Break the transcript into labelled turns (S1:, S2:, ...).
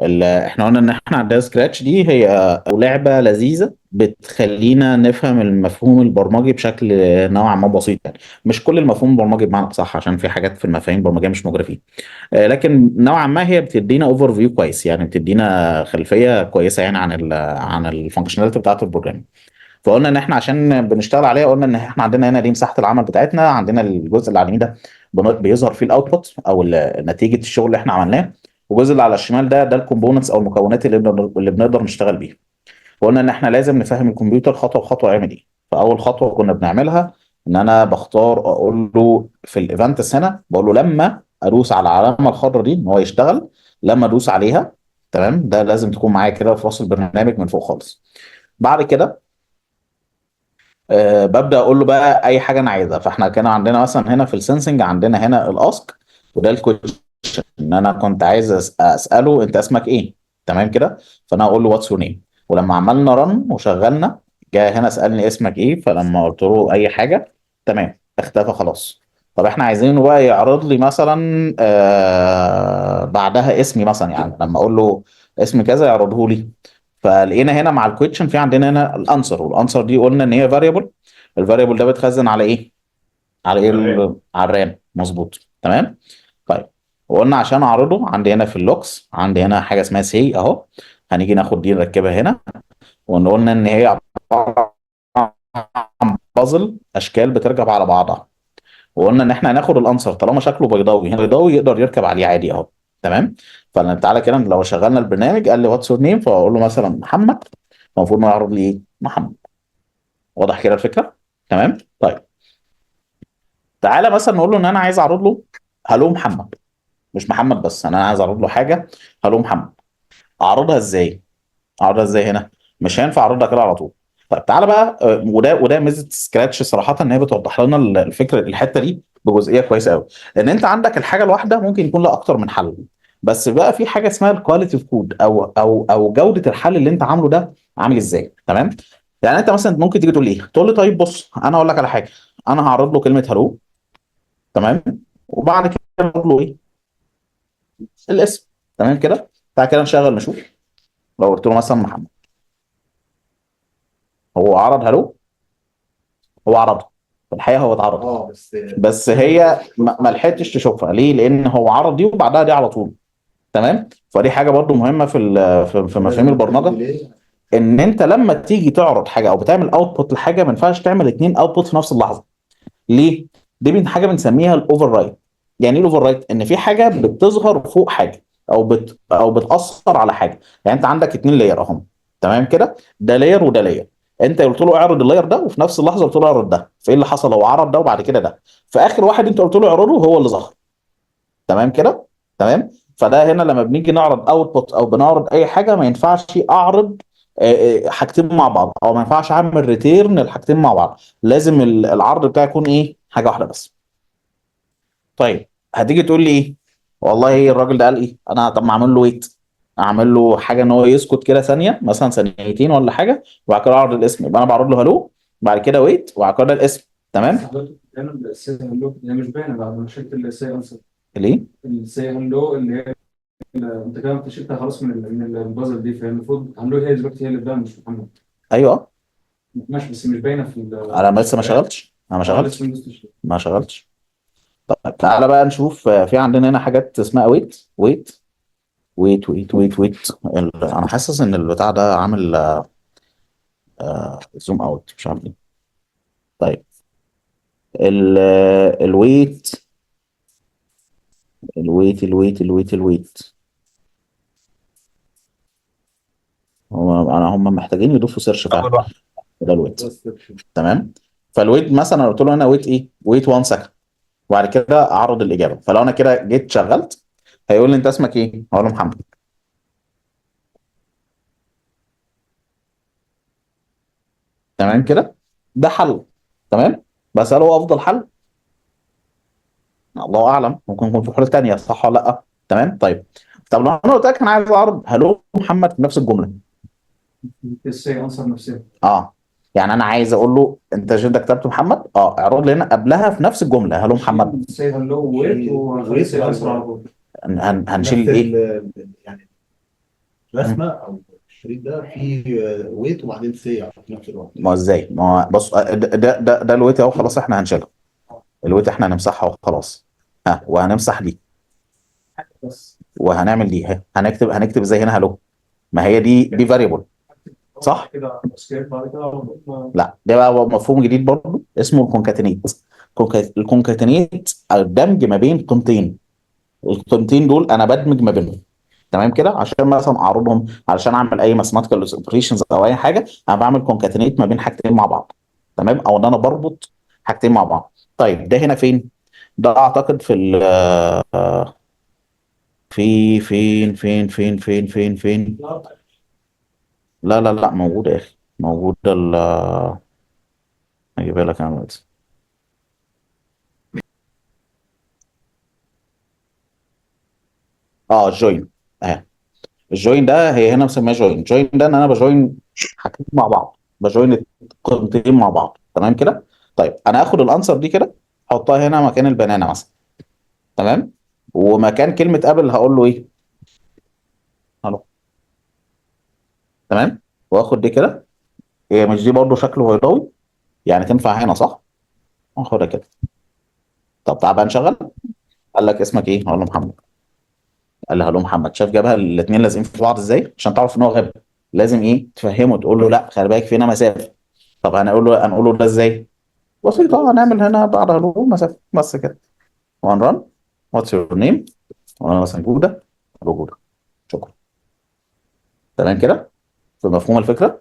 S1: احنا قلنا ان احنا عندنا سكراتش دي هي لعبة لذيذة بتخلينا نفهم المفهوم البرمجي بشكل نوعا ما بسيط يعني. مش كل المفهوم البرمجي بمعنى صح، عشان في حاجات في المفاهيم البرمجية مش موجودة فيه. لكن نوعا ما هي بتدينا اوفر فيو كويس، يعني بتدينا خلفية كويسة يعني عن الفانكشناليتي بتاعت البروجرام. فقلنا ان احنا عشان بنشتغل عليها، قلنا ان احنا عندنا هنا دي مساحة العمل بتاعتنا، عندنا الجزء اللي على اليمين ده بيظهر فيه الاوتبوت او نتيجة الشغل اللي احنا عملناه. والجزء اللي على الشمال ده الكومبوننتس او المكونات اللي بنقدر نشتغل بيها. وقلنا ان احنا لازم نفهم الكمبيوتر خطوه بخطوه يعمل ايه. فاول خطوه كنا بنعملها ان انا بختار اقول له في الايفنتس هنا، بقول له لما ادوس على العلامه الخضراء دي ان هو يشتغل. لما ادوس عليها، تمام، ده لازم تكون معايا كده في راس البرنامج من فوق خالص. بعد كده ببدا اقول له بقى اي حاجه انا عايزها. فاحنا كان عندنا مثلا هنا في السنسنج عندنا هنا الاسك، وده الكويشن، ان انا كنت عايز اساله انت اسمك ايه. تمام كده. فانا اقول له واتس يور نيم. ولما عملنا رن وشغلنا، جاء هنا سالني اسمك ايه، فلما قلت له اي حاجه، تمام، اختفى خلاص. طب احنا عايزينه بقى يعرض لي مثلا بعدها اسمي مثلا، يعني لما اقول له اسم كذا يعرضه لي. فلقينا هنا مع الكويتشن في عندنا هنا الانسر، والانسر دي قلنا ان هي فاريبل. الفاريبل ده بيتخزن على ايه؟ على ايه؟
S2: الرام.
S1: على الرام، مظبوط، تمام. طيب، وقلنا عشان اعرضه عندي هنا في اللوكس، عندي هنا حاجه اسمها سي اهو. هنيجي ناخد دي نركبها هنا، وقلنا ان هي عباره عن بازل اشكال بتركب على بعضها. وقلنا ان احنا هناخد الانسر طالما شكله بيضاوي، هنا بيضاوي يقدر يركب عليه عادي اهو. تمام. فتعالى كده لو شغلنا البرنامج قال لي واتس يور نيم، فاقول له مثلا محمد، المفروض انه يعرض لي ايه؟ محمد. واضح كده الفكره؟ تمام. طيب، تعالى مثلا نقول له ان انا عايز اعرض له هلو محمد. مش محمد بس، انا عايز اعرض له حاجه هلو محمد. اعرضها ازاي؟ اعرضها ازاي هنا؟ مش هينفع اعرضها كده على طول. طيب تعالى بقى، وده ميزه سكراتش صراحه، ان هي بتوضح لنا الفكره، الحته دي بجزئيه كويسه قوي. لان انت عندك الحاجه الواحده ممكن يكون لها اكتر من حل. بس بقى في حاجه اسمها الكواليتي اوف كود، او جوده الحل اللي انت عامله ده عامل ازاي. تمام. يعني انت مثلا ممكن تيجي تقول لي ايه، تقول لي طيب بص انا هقول لك على حاجه. انا هعرض له كلمه هلو، تمام، وبعد كده اقول له ايه؟ الاسم. تمام كده. تعالى كده نشغل نشوف. لو قلت له مثلا محمد، هو عرض هلو؟ هو عرضها. في الحقيقه هو اتعرض،
S2: اه بس
S1: بس هي ما لحقتش تشوفها ليه؟ لان هو عرض دي وبعدها دي على طول. تمام. فدي حاجه برضو مهمه في مفاهيم
S2: لازم اكتب
S1: البرمجه،
S2: ديلي.
S1: ان انت لما تيجي تعرض حاجه او بتعمل اوتبوت لحاجه، ما ينفعش تعمل اتنين اوتبوت في نفس اللحظه. ليه؟ دي من حاجه بنسميها الاوفر رايت. يعني ايه الاوفر رايت؟ ان في حاجه بتظهر فوق حاجه، او بتاثر على حاجه. يعني انت عندك اتنين لاير اهم، تمام كده، ده لاير وده لاير. انت قلت له اعرض اللاير ده، وفي نفس اللحظه قلت له اعرض ده، فايه اللي حصل؟ هو عرض ده وبعد كده ده، في اخر واحد انت قلت له اعرضه هو اللي ظهر. تمام كده. تمام. فده هنا لما بنيجي نعرض اوتبوت او بنعرض اي حاجه، ما ينفعش اعرض حاجتين مع بعض، او ما ينفعش اعمل ريتيرن الحاجتين مع بعض. لازم العرض بتاعي يكون ايه؟ حاجه واحده بس. طيب، هتيجي تقول لي ايه؟ والله ايه الراجل ده قال ايه؟ انا طب ما اعمل له ويت، اعمل له حاجه ان هو يسكت كده ثانيه مثلا، ثانيتين ولا حاجه، وبعد كده اعرض الاسم. يبقى انا بعرض له هلو، بعد كده ويت، وبعد كده الاسم.
S2: بس
S1: تمام.
S2: حضرتك بتتكلم بالسي هلو، هي مش باينه بعد ما شلت السي انسر.
S1: ليه؟
S2: السي هلو اللي هي انت كده انت شلتها خلاص من البازل دي، فالمفروض هلو هي دلوقتي هي اللي بتبان مش محمد.
S1: ايوه.
S2: ماشي بس مش باينه
S1: انا
S2: في
S1: لسه ما
S2: الشغال.
S1: شغلتش، انا ما
S2: اه لسه
S1: شغلتش،
S2: ما دوستش.
S1: ما شغلتش. طيب تعالى بقى نشوف. في عندنا هنا حاجات اسمها ويت ويت ويت. انا حاسس ان البتاع ده عامل زوم اوت، مش عارف ليه. طيب، الويت الويت. هم محتاجين يضيفوا سيرش فعلا.
S2: اول واحد.
S1: ده الويت.
S2: بس
S1: تمام. فالويت مثلا أنا قلت له هنا ويت ايه؟ ويت 1 سكند، وبعد كده اعرض الاجابه. فلو انا كده جيت شغلت، هيقول لي انت اسمك ايه؟ هقول له محمد. تمام كده. ده حل. تمام. بس هل هو افضل حل؟ الله اعلم، ممكن يكون في حلول تانيه، صح ولا لا؟ تمام. طيب، طب لو انا قلت لك انا عايز اعرض هلو محمد في نفس الجمله.
S2: السي انسر نفسها.
S1: اه، يعني انا عايز اقول له انت جد كتبت محمد، اعرض لي هنا قبلها في نفس الجمله هلو محمد.
S2: شيل سي هلو ويت وخلي السي انسر على طول.
S1: هنشيل
S2: نفس
S1: الايه؟
S2: يعني
S1: مم.
S3: رسمه او الشريط ده فيه ويت وبعدين سي في نفس الوقت.
S1: ما هو ازاي؟ ما هو بص، ده الويت اهو، خلاص احنا هنشيلها. الويت احنا هنمسحها وخلاص. ها، وهنمسح دي،
S2: بس
S1: وهنعمل دي. ها، هنكتب زي هنا هلو. ما هي دي فاريبل، صح؟
S2: كده اسكيب بعد كده
S1: لا، ده بقى مفهوم جديد برضه اسمه الكونكاتينيت. الكونكاتينيت الدمج ما بين قيمتين. القيمتين دول انا بدمج ما بينهم. تمام كده، عشان مثلا اعرضهم، علشان اعمل اي ماثيماتيكال اوبريشنز او اي حاجه، انا بعمل كونكاتينيت ما بين حاجتين مع بعض. تمام، او ان انا بربط حاجتين مع بعض. طيب ده هنا فين؟ ده اعتقد في ال في فين. لا لا لا، موجوده يا اخي، موجوده هجيبها لك انا دلوقتي. اه، الجوين اهي. الجوين ده هي هنا مسميها جوين. جوين ده ان انا بجوين حاجتين مع بعض، بجوين القيمتين مع بعض. تمام كده. طيب انا هاخد الانسر دي كده، احطها هنا مكان البنانه مثلا. تمام. ومكان كلمه ابل هقول له ايه؟ الو. تمام. واخد دي كده. هي مش دي برضه شكل بيضاوي؟ يعني تنفع هنا، صح؟ اخدها كده. طب تعال بقى نشغل. قال لك اسمك ايه؟ هقول له محمد. قال لي هلو محمد. شاف جابها الاثنين لازقين في بعض ازاي؟ عشان تعرف ان هو غبي، لازم ايه تفهمه، تقول له لا خلي بالك فينا مسافه. طب هنقول له ده ازاي؟ بسيطه، هنعمل هنا بعد هلو مسافه بس كده. وان ران. واتس يور نيم. وانا مثلا جوده. أبو جوده. شكرا. تمام كده. في مفهوم الفكره.